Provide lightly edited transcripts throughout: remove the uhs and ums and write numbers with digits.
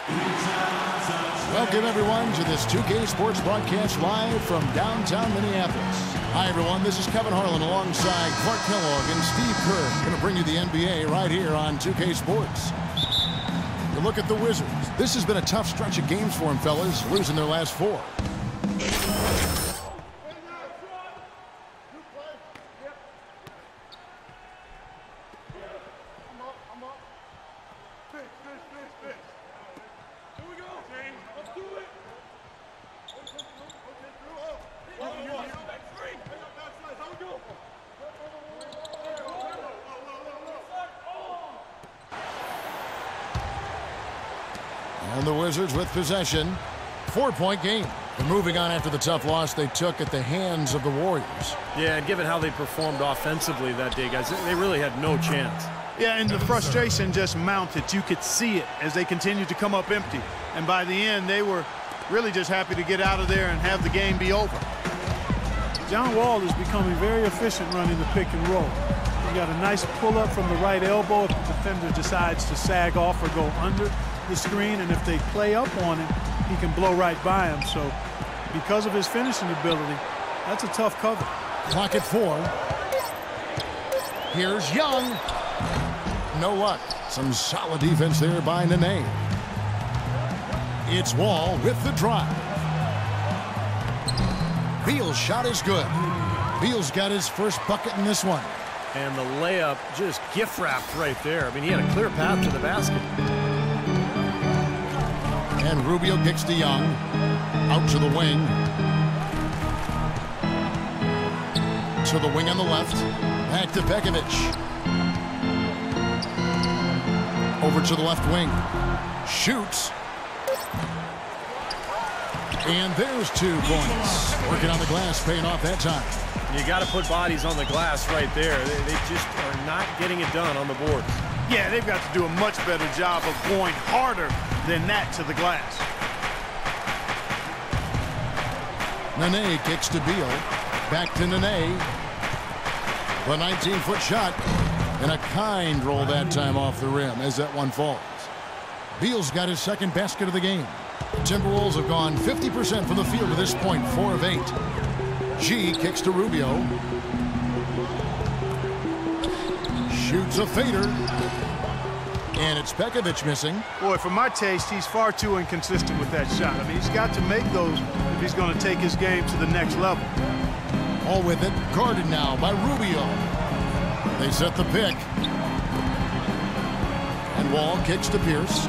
Welcome, everyone, to this 2K Sports broadcast live from downtown Minneapolis. Hi, everyone. This is Kevin Harlan alongside Clark Kellogg and Steve Kerr. Going to bring you the NBA right here on 2K Sports. You look at the Wizards. This has been a tough stretch of games for them, fellas, losing their last 4. And the Wizards with possession. 4-point game. They're moving on after the tough loss they took at the hands of the Warriors. Yeah, and given how they performed offensively that day, guys, they really had no chance. Yeah, and the frustration just mounted. You could see it as they continued to come up empty. And by the end, they were really just happy to get out of there and have the game be over. John Wall is becoming very efficient running the pick and roll. He got a nice pull-up from the right elbow if the defender decides to sag off or go under the screen, and if they play up on him, he can blow right by him. So because of his finishing ability, that's a tough cover. Clock at 4. Here's Young. No luck. Some solid defense there by Nene. It's Wall with the drive. Beal's shot is good. Beal's got his first bucket in this one. And the layup just gift-wrapped right there. I mean, he had a clear path to the basket. And Rubio kicks to Young. Out to the wing. To the wing on the left. Back to Pekovic. Over to the left wing. Shoots. And there's 2 points. Working on the glass, paying off that time. You got to put bodies on the glass right there. They just are not getting it done on the boards. Yeah, they've got to do a much better job of going harder than that to the glass. Nene kicks to Beal. Back to Nene. The 19-foot shot. And a kind roll that time off the rim as that one falls. Beal's got his second basket of the game. The Timberwolves have gone 50% from the field to this point, 4 of 8. G kicks to Rubio. Shoots a fader. And it's Pekovic missing. Boy, for my taste, he's far too inconsistent with that shot. I mean, he's got to make those if he's going to take his game to the next level. All with it, guarded now by Rubio. They set the pick. And Wall kicks to Pierce.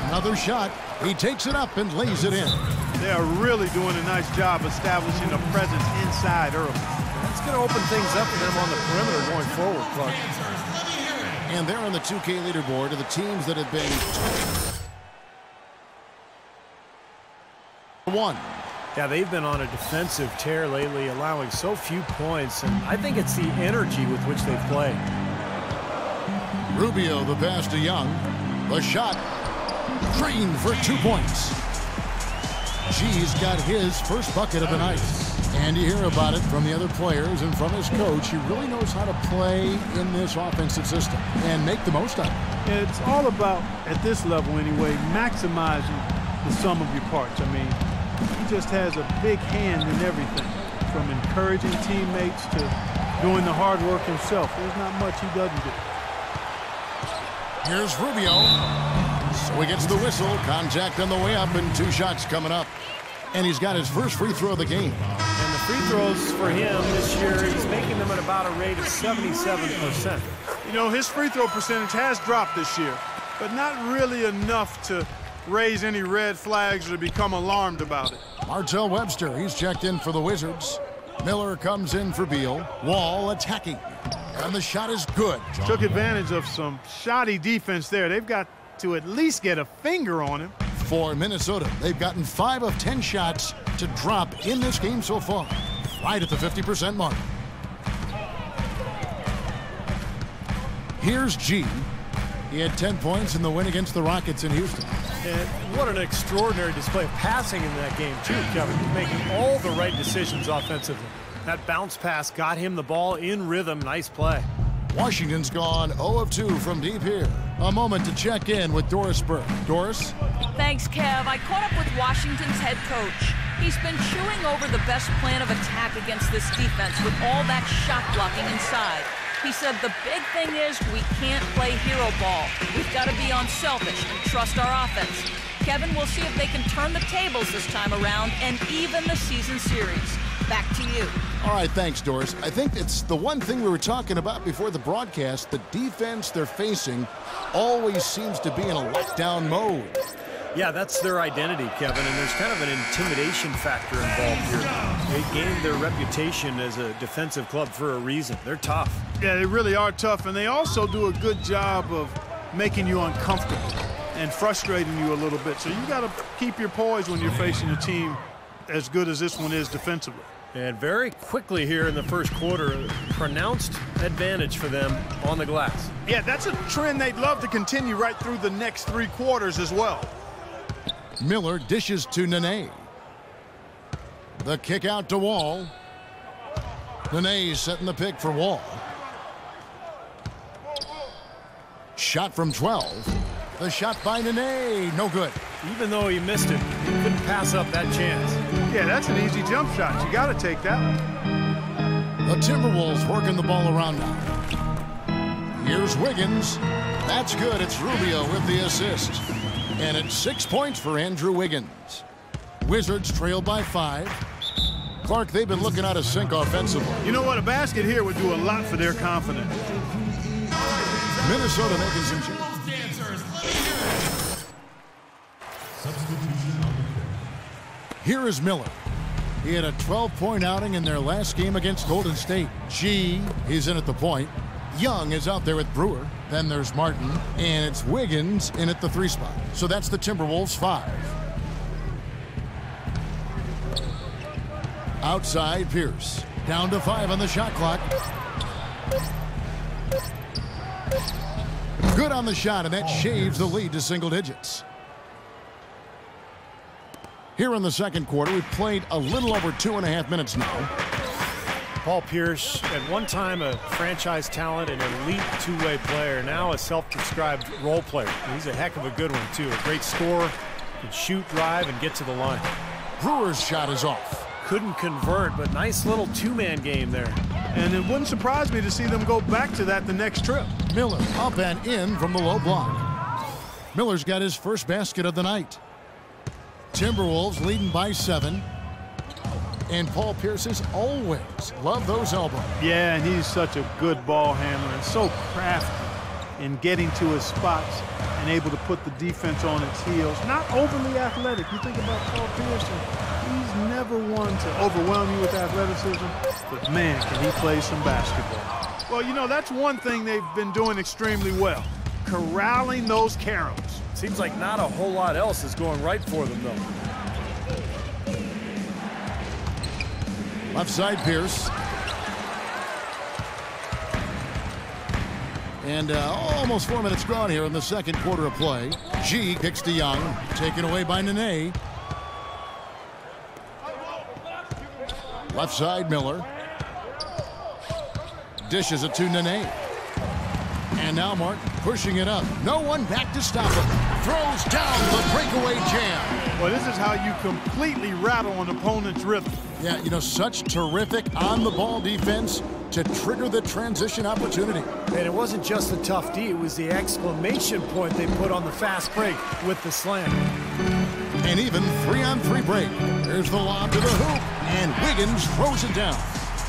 Another shot. He takes it up and lays it in. They are really doing a nice job establishing a presence inside early. That's going to open things up for them on the perimeter going forward, Clark. And they're on the 2K leaderboard of the teams that have been 1. Yeah, they've been on a defensive tear lately, allowing so few points, and I think it's the energy with which they play. Rubio, the pass to Young. The shot. Green for 2 points. G's got his first bucket of the night. And you hear about it from the other players and from his coach. He really knows how to play in this offensive system and make the most of it. It's all about, at this level anyway, maximizing the sum of your parts. I mean, he just has a big hand in everything, from encouraging teammates to doing the hard work himself. There's not much he doesn't do. Here's Rubio. So he gets the whistle. Contact on the way up and 2 shots coming up. And he's got his first free throw of the game. And the free throws for him this year, he's making them at about a rate of 77%. You know, his free throw percentage has dropped this year, but not really enough to raise any red flags or become alarmed about it. Martell Webster, he's checked in for the Wizards. Miller comes in for Beal. Wall attacking. And the shot is good. Took advantage of some shoddy defense there. They've got to at least get a finger on him. For Minnesota, they've gotten 5 of 10 shots to drop in this game so far. Right at the 50% mark. Here's G. He had 10 points in the win against the Rockets in Houston. And what an extraordinary display of passing in that game, too, Kevin. Making all the right decisions offensively. That bounce pass got him the ball in rhythm. Nice play. Washington's gone 0 of 2 from deep here. A moment to check in with Doris Burke. Doris? Thanks, Kev. I caught up with Washington's head coach. He's been chewing over the best plan of attack against this defense with all that shot blocking inside. He said the big thing is we can't play hero ball. We've got to be unselfish and trust our offense. Kevin, we'll see if they can turn the tables this time around and even the season series. Back to you. All right, thanks, Doris. I think it's the one thing we were talking about before the broadcast. The defense they're facing always seems to be in a letdown mode. Yeah, that's their identity, Kevin, and there's kind of an intimidation factor involved here. They gained their reputation as a defensive club for a reason. They're tough. Yeah, they really are tough, and they also do a good job of making you uncomfortable and frustrating you a little bit. So you got to keep your poise when you're facing a team as good as this one is defensively. And very quickly here in the first quarter, pronounced advantage for them on the glass. Yeah, that's a trend they'd love to continue right through the next 3 quarters as well. Miller dishes to Nene. The kick out to Wall. Nene setting the pick for Wall. Shot from 12. The shot by Nene, no good. Even though he missed it, he couldn't pass up that chance. Yeah, that's an easy jump shot. You got to take that one. The Timberwolves working the ball around now. Here's Wiggins. That's good. It's Rubio with the assist. And it's 6 points for Andrew Wiggins. Wizards trail by 5. Clark, they've been looking out of sync offensively. You know what? A basket here would do a lot for their confidence. Minnesota making some changes. Here is Miller. He had a 12-point outing in their last game against Golden State. G is in at the point. Young is out there with Brewer. Then there's Martin. And it's Wiggins in at the 3 spot. So that's the Timberwolves 5. Outside Pierce. Down to 5 on the shot clock. Good on the shot, and that shaves the lead to single digits. Here in the second quarter, we've played a little over 2.5 minutes now. Paul Pierce, at one time a franchise talent and elite two-way player, now a self-described role player. He's a heck of a good one, too. A great scorer, can shoot, drive, and get to the line. Brewer's shot is off. Couldn't convert, but nice little two-man game there. And it wouldn't surprise me to see them go back to that the next trip. Miller up and in from the low block. Miller's got his first basket of the night. Timberwolves leading by 7. And Paul Pierce is always love those elbows. Yeah, and he's such a good ball handler and so crafty in getting to his spots and able to put the defense on its heels. Not overly athletic. You think about Paul Pierce, he's never one to overwhelm you with athleticism, but man, can he play some basketball. Well, you know, that's one thing they've been doing extremely well, corralling those caroms. Seems like not a whole lot else is going right for them, though. Left side Pierce. And almost 4 minutes gone here in the second quarter of play. G kicks to Young, taken away by Nene. Left side Miller. Dishes it to Nene. And now Martin pushing it up. No one back to stop him. Throws down the breakaway jam. Well, this is how you completely rattle an opponent's rhythm. Yeah, you know, such terrific on-the-ball defense to trigger the transition opportunity. And it wasn't just the tough D, it was the exclamation point they put on the fast break with the slam. And even 3-on-3 break. There's the lob to the hoop, and Wiggins throws it down.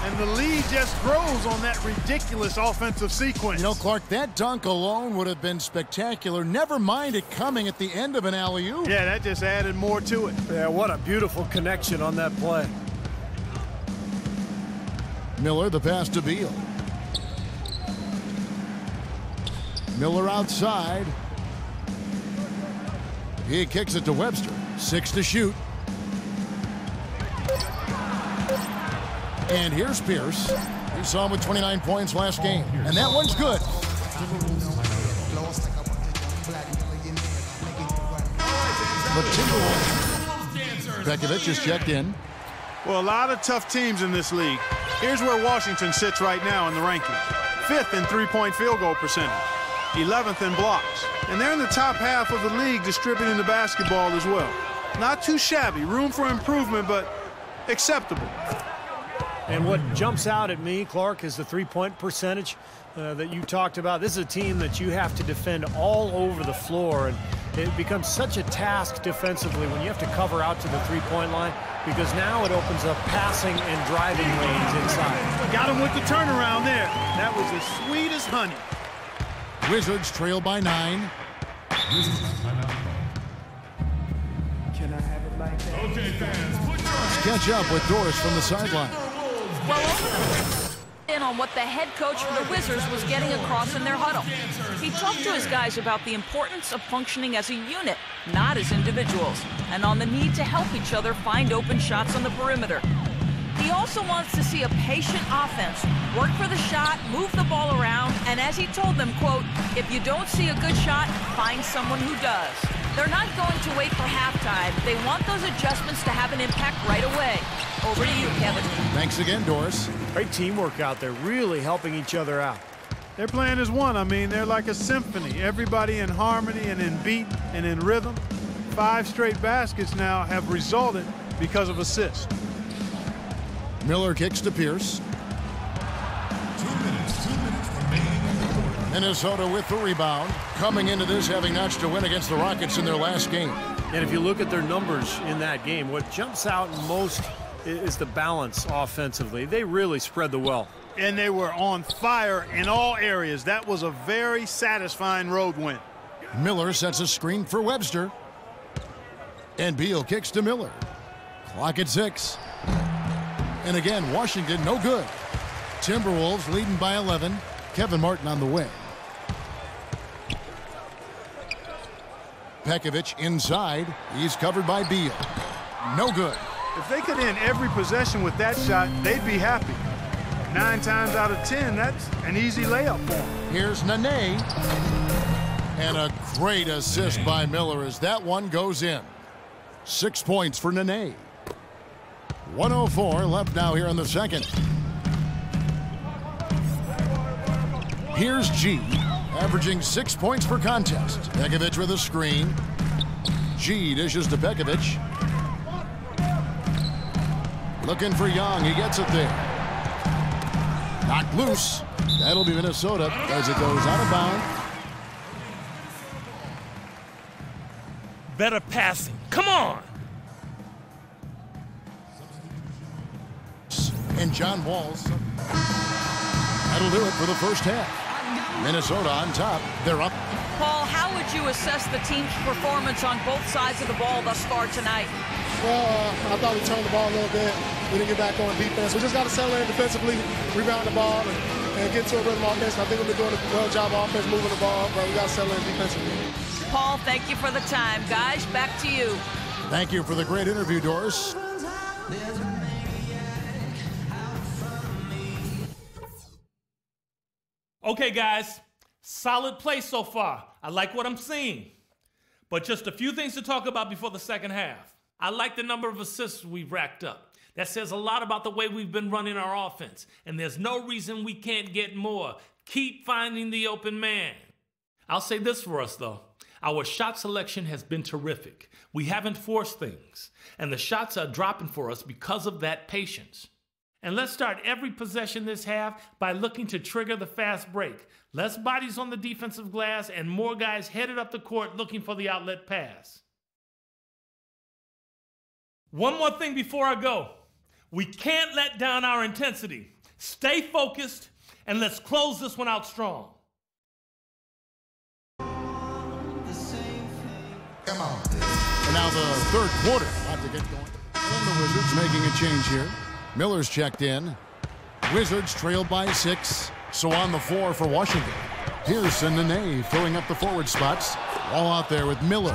And the lead just grows on that ridiculous offensive sequence. You know, Clark, that dunk alone would have been spectacular. Never mind it coming at the end of an alley-oop. Yeah, that just added more to it. Yeah, what a beautiful connection on that play. Miller, the pass to Beal. Miller outside. He kicks it to Webster. 6 to shoot. And here's Pierce. We saw him with 29 points last game. And that one's good. The Timberwolves. Bekovic is checked in. Well, a lot of tough teams in this league. Here's where Washington sits right now in the rankings. 5th in three-point field goal percentage, 11th in blocks. And they're in the top half of the league distributing the basketball as well. Not too shabby, room for improvement, but acceptable. And what jumps out at me, Clark, is the three-point percentage that you talked about. This is a team that you have to defend all over the floor, and it becomes such a task defensively when you have to cover out to the three-point line, because now it opens up passing and driving lanes inside. Got him with the turnaround there. That was as sweet as honey. Wizards trail by 9. Can I have it like that? Okay, fans, put your Let's catch up with Doris from the sideline. Well, in on what the head coach for the Wizards was getting across in their huddle. He talked to his guys about the importance of functioning as a unit, not as individuals, and on the need to help each other find open shots on the perimeter. He also wants to see a patient offense, work for the shot, move the ball around, and as he told them, quote, if you don't see a good shot, find someone who does. They're not going to wait for halftime. They want those adjustments to have an impact right away. Over to you, Kevin. Thanks again, Doris. Great teamwork out there, really helping each other out. Their plan is one. I mean, they're like a symphony. Everybody in harmony and in beat and in rhythm. 5 straight baskets now have resulted because of assists. Miller kicks to Pierce. 2 minutes remaining. Minnesota with the rebound. Coming into this having notched a win against the Rockets in their last game. And if you look at their numbers in that game, what jumps out most is the balance offensively. They really spread the wealth. And they were on fire in all areas. That was a very satisfying road win. Miller sets a screen for Webster. And Beal kicks to Miller. Clock at 6. And again, Washington no good. Timberwolves leading by 11. Kevin Martin on the wing. Pekovic inside. He's covered by Beal. No good. If they could end every possession with that shot, they'd be happy. 9 times out of 10, that's an easy layup for them. Here's Nene. And a great assist by Miller as that one goes in. 6 points for Nene. 1:04 left now here in the second. Here's G, averaging 6 points per contest. Pekovic with a screen. G dishes to Pekovic. Looking for Young. He gets it there. Knocked loose. That'll be Minnesota as it goes out of bounds. Better passing. Come on. And John Walls. That'll do it for the first half. Minnesota on top. They're up. Paul, how would you assess the team's performance on both sides of the ball thus far tonight? Well, I thought we turned the ball a little bit. We didn't get back on defense. We just got to settle in defensively, rebound the ball, and get to a rhythm offense. I think we've been doing a well job of offense, moving the ball, but we got to settle in defensively. Paul, thank you for the time. Guys, back to you. Thank you for the great interview, Doris. Okay, guys, solid play so far. I like what I'm seeing. But just a few things to talk about before the second half. I like the number of assists we've racked up. That says a lot about the way we've been running our offense. And there's no reason we can't get more. Keep finding the open man. I'll say this for us, though. Our shot selection has been terrific. We haven't forced things. And the shots are dropping for us because of that patience. And let's start every possession this half by looking to trigger the fast break. Less bodies on the defensive glass and more guys headed up the court looking for the outlet pass. One more thing before I go. We can't let down our intensity. Stay focused, and let's close this one out strong. And now the third quarter. About to get going. And the Wizards making a change here. Miller's checked in. Wizards trailed by 6. So on the floor for Washington. Pierce and Nene filling up the forward spots. All out there with Miller.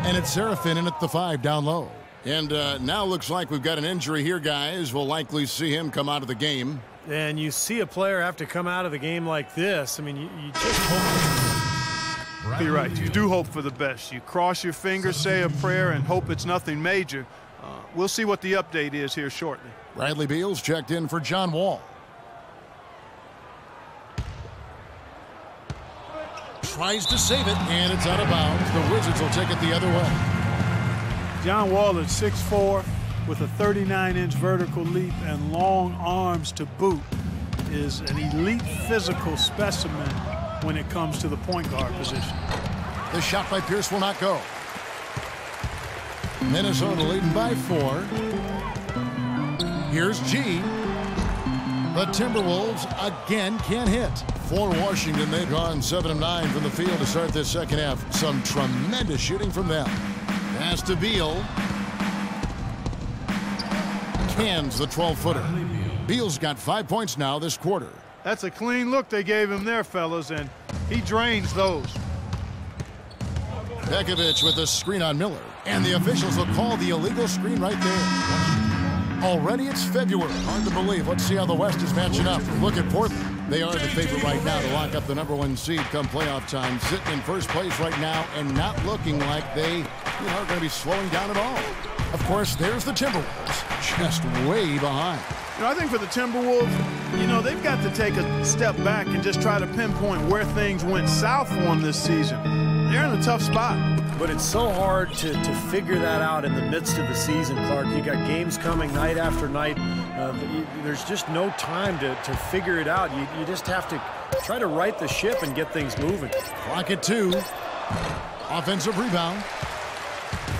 And it's Serafin in at the 5 down low. And now looks like we've got an injury here, guys. We'll likely see him come out of the game. And you see a player have to come out of the game like this. I mean, you just hope. You're right. You do hope for the best. You cross your fingers, say a prayer, and hope it's nothing major. We'll see what the update is here shortly. Bradley Beal's checked in for John Wall. tries to save it, and it's out of bounds. The Wizards will take it the other way. John Wall at 6'4", with a 39-inch vertical leap and long arms to boot, is an elite physical specimen when it comes to the point guard position. The shot by Pierce will not go. Minnesota leading by 4. Here's G. The Timberwolves again can't hit. For Washington, they've gone 7 of 9 from the field to start this second half. Some tremendous shooting from them. Pass to Beal. Cans the 12-footer. Beal's got 5 points now this quarter. That's a clean look they gave him there, fellas, and he drains those. Pekovic with a screen on Miller. And the officials will call the illegal screen right there. Already it's February. Hard to believe. Let's see how the West is matching up. Look at Portland. They are the favorite right now to lock up the #1 seed come playoff time. Sitting in first place right now and not looking like they are going to be slowing down at all. Of course, there's the Timberwolves, just way behind. I think for the Timberwolves, they've got to take a step back and just try to pinpoint where things went south for them this season. They're in a tough spot. But it's so hard to figure that out in the midst of the season, Clark. You got games coming night after night. There's just no time to figure it out. You just have to try to right the ship and get things moving. Clock at 2. Offensive rebound.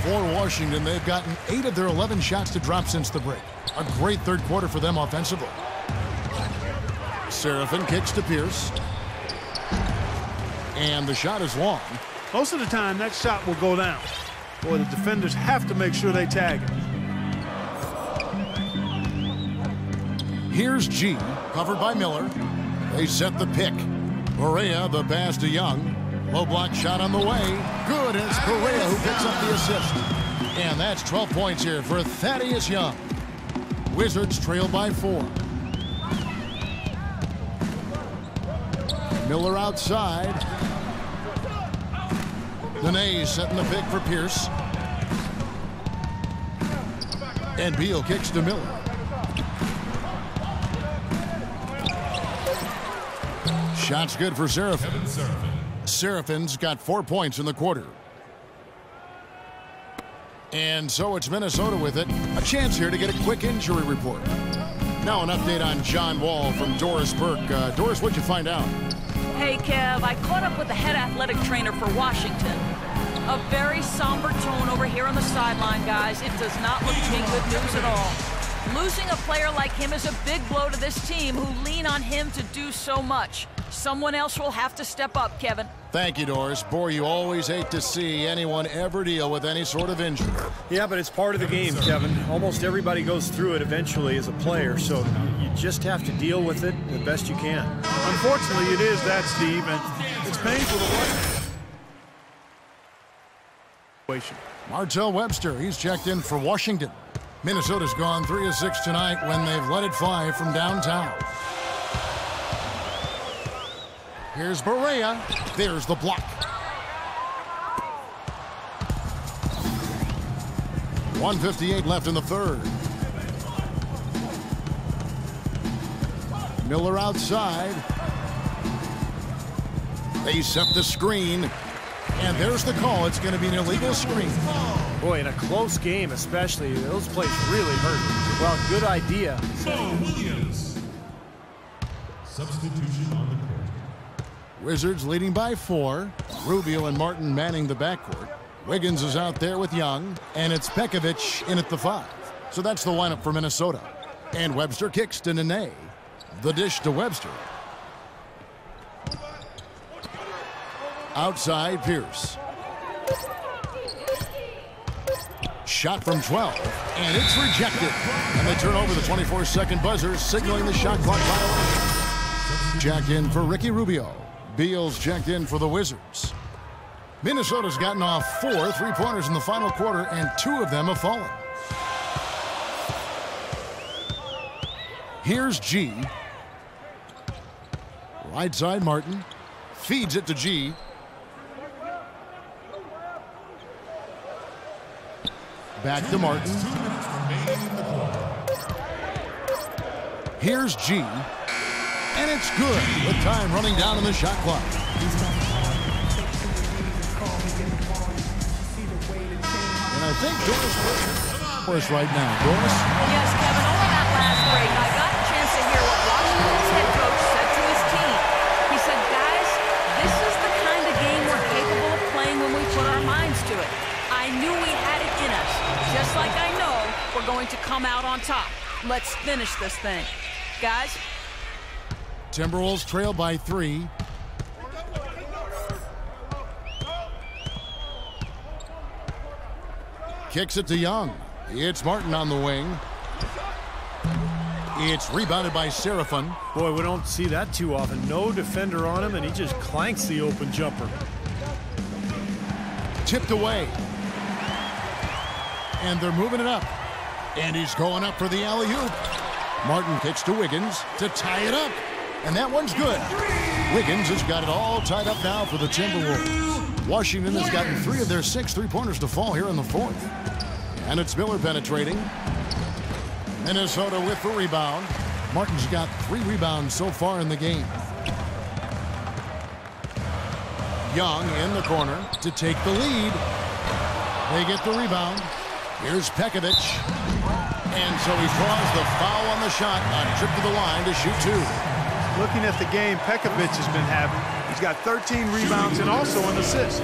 For Washington, they've gotten 8 of their 11 shots to drop since the break. A great third quarter for them offensively. Seraphin kicks to Pierce. And the shot is long. Most of the time, that shot will go down. Boy, the defenders have to make sure they tag it. Here's G, covered by Miller. They set the pick. Correa, the pass to Young. Low block shot on the way. Good, and it's Correa who picks up the assist. And that's 12 points here for Thaddeus Young. Wizards trail by 4. Miller outside. Nene setting the pick for Pierce. And Beal kicks to Miller. Shot's good for Seraphin. Seraphin's got 4 points in the quarter. And so it's Minnesota with it. A chance here to get a quick injury report. Now an update on John Wall from Doris Burke. Doris, what'd you find out? Hey, Kev, I caught up with the head athletic trainer for Washington. A very somber tone over here on the sideline, guys. It does not look to be good news at all. Losing a player like him is a big blow to this team who lean on him to do so much. Someone else will have to step up, Kevin. Thank you, Doris. Boy, you always hate to see anyone ever deal with any sort of injury. Yeah, but it's part of the game, Kevin. Almost everybody goes through it eventually as a player, so you just have to deal with it the best you can. Unfortunately, it is that, Steve, and it's painful to watch. Martell Webster, he's checked in for Washington. Minnesota's gone 3 of 6 tonight when they've let it fly from downtown. Here's Barea. There's the block. .158 left in the third. Miller outside. They set the screen. And there's the call. It's going to be an illegal screen. Boy, in a close game especially, those plays really hurt. Well, good idea. Williams. Substitution on the court. Wizards leading by 4. Rubio and Martin manning the backcourt. Wiggins is out there with Young, and it's Pekovic in at the 5. So that's the lineup for Minnesota. And Webster kicks to Nene. The dish to Webster. Outside, Pierce. Shot from 12, and it's rejected. And they turn over the 24-second buzzer, signaling the shot clock violation. Checked in for Ricky Rubio. Beal's checked in for the Wizards. Minnesota's gotten off 4 3-pointers in the final quarter, and 2 of them have fallen. Here's G. Right side, Martin. Feeds it to G. Back to Martin. Here's G. And it's good with time running down on the shot clock. think Doris Doris right now. Doris? Yes, Kevin, over that last break, I got a chance to hear what Washington's head coach said to his team. He said, guys, this is the kind of game we're capable of playing when we put our minds to it. I knew we had it in us, just like I know we're going to come out on top. Let's finish this thing. Guys? Timberwolves trail by 3. Kicks it to Young. It's Martin on the wing. It's rebounded by Seraphin. Boy, we don't see that too often. No defender on him, and he just clanks the open jumper. Tipped away. And they're moving it up. And he's going up for the alley-oop. Martin kicks to Wiggins to tie it up. And that one's good. Wiggins has got it all tied up now for the Timberwolves. Washington has gotten 3 of their 6 three-pointers to fall here in the 4th. And it's Miller penetrating. Minnesota with the rebound. Martin's got 3 rebounds so far in the game. Young in the corner to take the lead. They get the rebound. Here's Pekovic. And so he draws the foul on the shot on trip to the line to shoot 2. Looking at the game Pekovic has been having, he's got 13 rebounds and also an assist.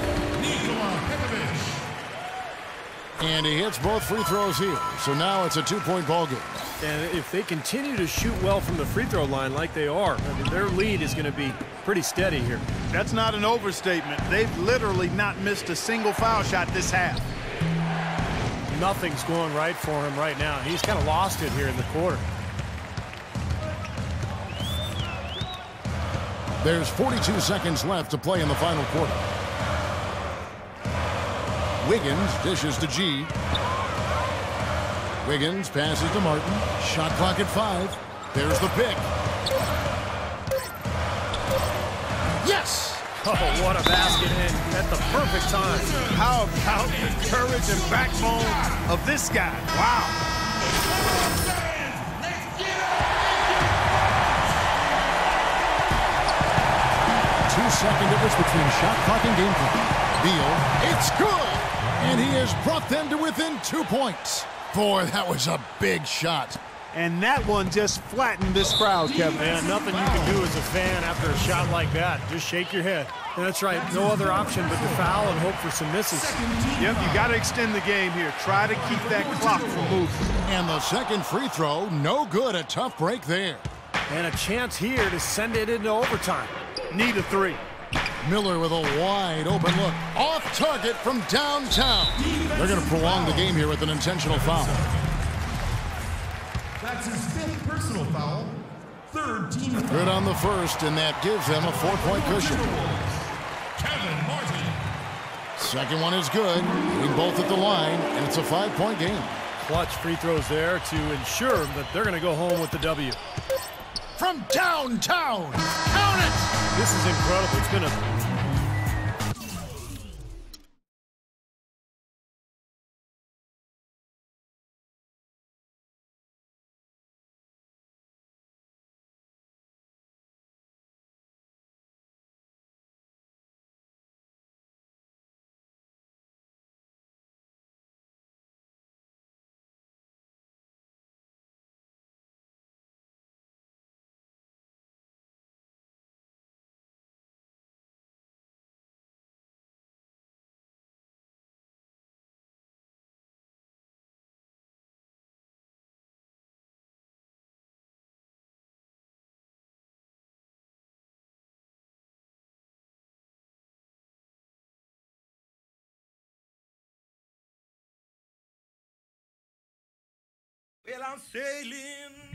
And he hits both free throws here. So now it's a 2-point ball game. And if they continue to shoot well from the free throw line like they are, I mean, their lead is going to be pretty steady here. That's not an overstatement. They've literally not missed a single foul shot this half. Nothing's going right for him right now. He's kind of lost it here in the quarter. There's 42 seconds left to play in the final quarter. Wiggins dishes to G. Wiggins passes to Martin. Shot clock at 5. There's the pick. Yes! Oh, what a basket in at the perfect time. How about the courage and backbone of this guy? Wow. 2-second difference between shot clock and game clock. Beal, it's good! And he has brought them to within 2 points. Boy, that was a big shot. And that one just flattened this crowd, Kevin. Man, nothing you can do as a fan after a shot like that. Just shake your head. And that's right. No other option but to foul and hope for some misses. Yep, you got to extend the game here. Try to keep that clock from moving. And the second free throw, no good. A tough break there. And a chance here to send it into overtime. Need a 3. Miller with a wide open look. Off target from downtown. They're going to prolong the game here with an intentional foul. That's his 5th personal foul. 3rd team foul. Good on the first, and that gives them a 4-point cushion. Kevin Martin. Second one is good. Hitting both at the line, and it's a 5-point game. Clutch free throws there to ensure that they're going to go home with the W. From downtown. Count it! This is incredible. It's going to... Well, I'm sailing